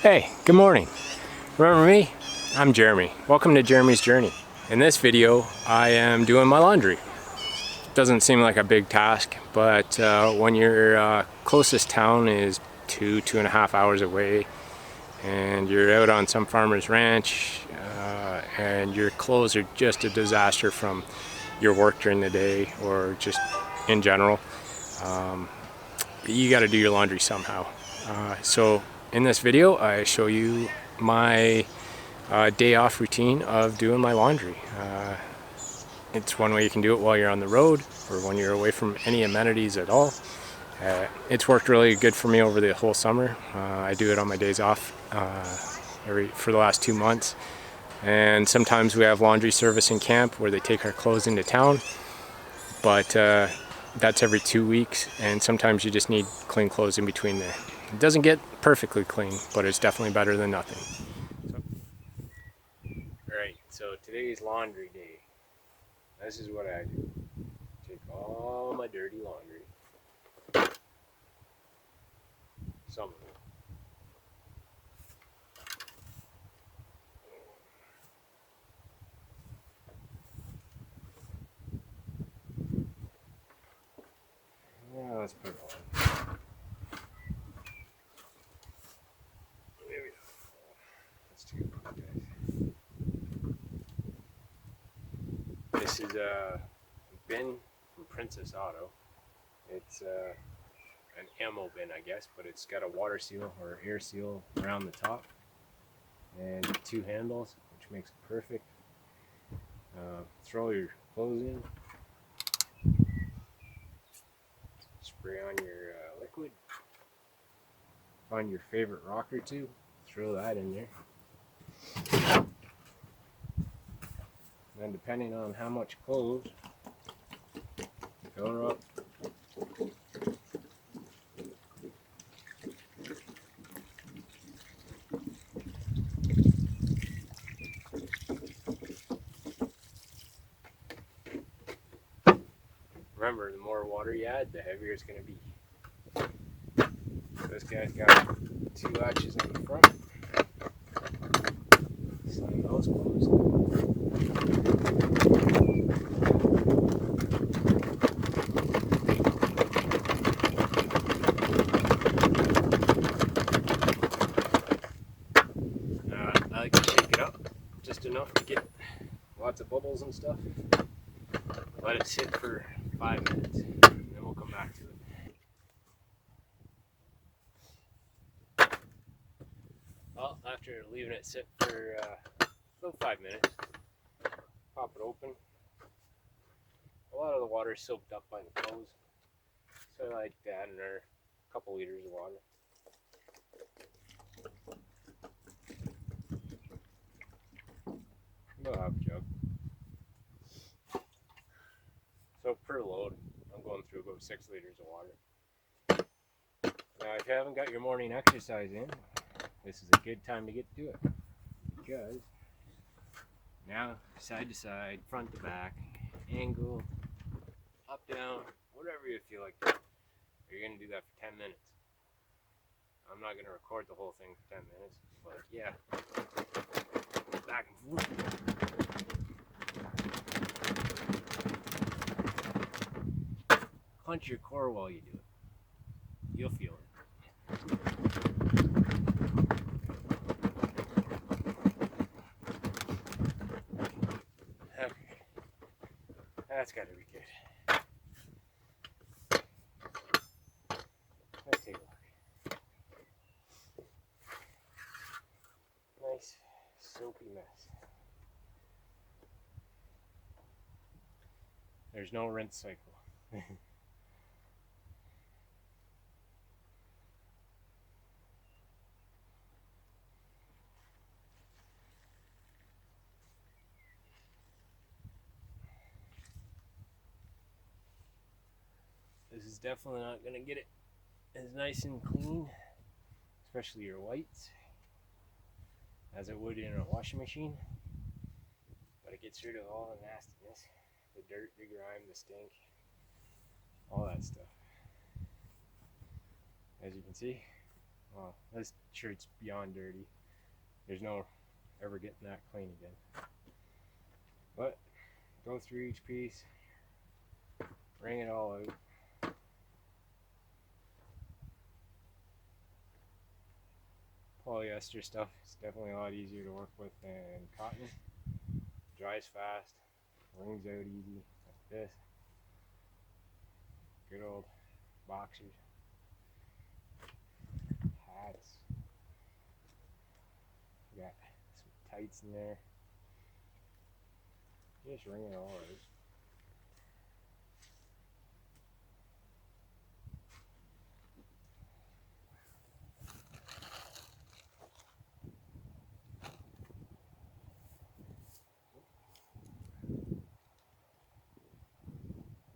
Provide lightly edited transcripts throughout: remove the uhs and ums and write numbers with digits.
Hey, good morning. Remember me? I'm Jeremy. Welcome to Jeremy's Journey. In this video, I am doing my laundry. Doesn't seem like a big task, but when your closest town is 2.5 hours away, and you're out on some farmer's ranch, and your clothes are just a disaster from your work during the day or just in general, you got to do your laundry somehow. So in this video, I show you my day off routine of doing my laundry. It's one way you can do it while you're on the road or when you're away from any amenities at all. It's worked really good for me over the whole summer. I do it on my days off for the last 2 months. And sometimes we have laundry service in camp where they take our clothes into town, but that's every 2 weeks, and sometimes you just need clean clothes in between there. It doesn't get perfectly clean, but it's definitely better than nothing. Alright, so today's laundry day. This is what I do. Take all my dirty laundry. Some of it. Yeah, let's put it on. There we go. That's too good, guys. This is a bin from Princess Auto. It's an ammo bin, I guess, but it's got a water seal or air seal around the top and 2 handles, which makes it perfect. Throw your clothes in, spray on your liquid, find your favorite rock or two, throw that in there. And depending on how much clothes, fill her up. Remember, the more water you add, the heavier it's going to be. This guy's got 2 latches on the front. Slide those closed. I like to shake it up just enough to get lots of bubbles and stuff. Let it sit for 5 minutes, and then we'll come back to it. Well, after leaving it sit for about 5 minutes, pop it open. A lot of the water is soaked up by the clothes, so I like to add another couple liters of water. About half a jug. So per load, I'm going through about 6 liters of water. Now, if you haven't got your morning exercise in, this is a good time to get to it, because now side to side, front to back, angle, up, down, whatever you feel like doing. You're going to do that for 10 minutes. I'm not going to record the whole thing for 10 minutes, but yeah, back and forth. Clench your core while you do it. You'll feel it. Okay. That's got to be good. Let's take a look. Nice soapy mess. There's no rinse cycle. This is definitely not going to get it as nice and clean, especially your whites, as it would in a washing machine. But it gets rid of all the nastiness, the dirt, the grime, the stink, all that stuff. As you can see, Well, this shirt's beyond dirty. There's no ever getting that clean again. But go through each piece, wring it all out. Polyester stuff is definitely a lot easier to work with than cotton. Dries fast, wrings out easy, like this. Good old boxers, hats. We got some tights in there. Just wring it all out.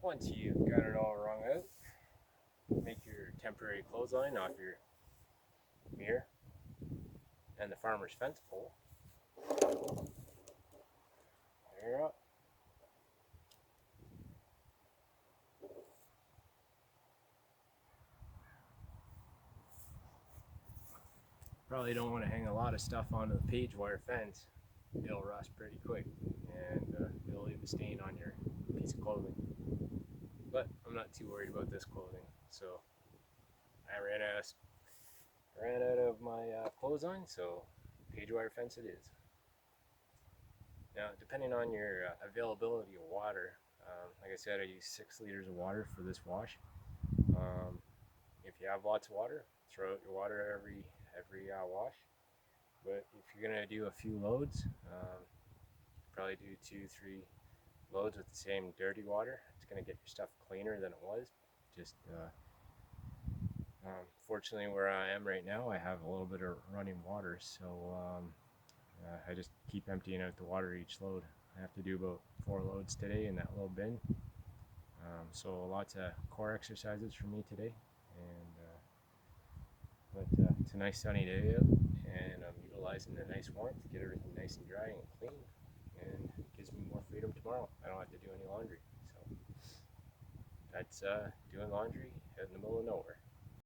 Once you've got it all wrung out, make your temporary clothesline off your mirror and the farmer's fence pole. There you're up. Probably don't want to hang a lot of stuff onto the page wire fence. It'll rust pretty quick and it'll leave a stain on your piece of clothing. But I'm not too worried about this clothing, so I ran out of my clothesline, so page wire fence it is. Now, depending on your availability of water, like I said, I use 6 liters of water for this wash. If you have lots of water, throw out your water every wash. But if you're gonna do a few loads, probably do 2-3 loads with the same dirty water. It's gonna get your stuff cleaner than it was. Just fortunately, where I am right now, I have a little bit of running water, so I just keep emptying out the water each load. I have to do about 4 loads today in that little bin. So lots of core exercises for me today, but it's a nice sunny day out, and I'm utilizing the nice warmth to get everything nice and dry and clean, and it gives me more freedom tomorrow. I don't have to do any laundry, so that's doing laundry out in the middle of nowhere.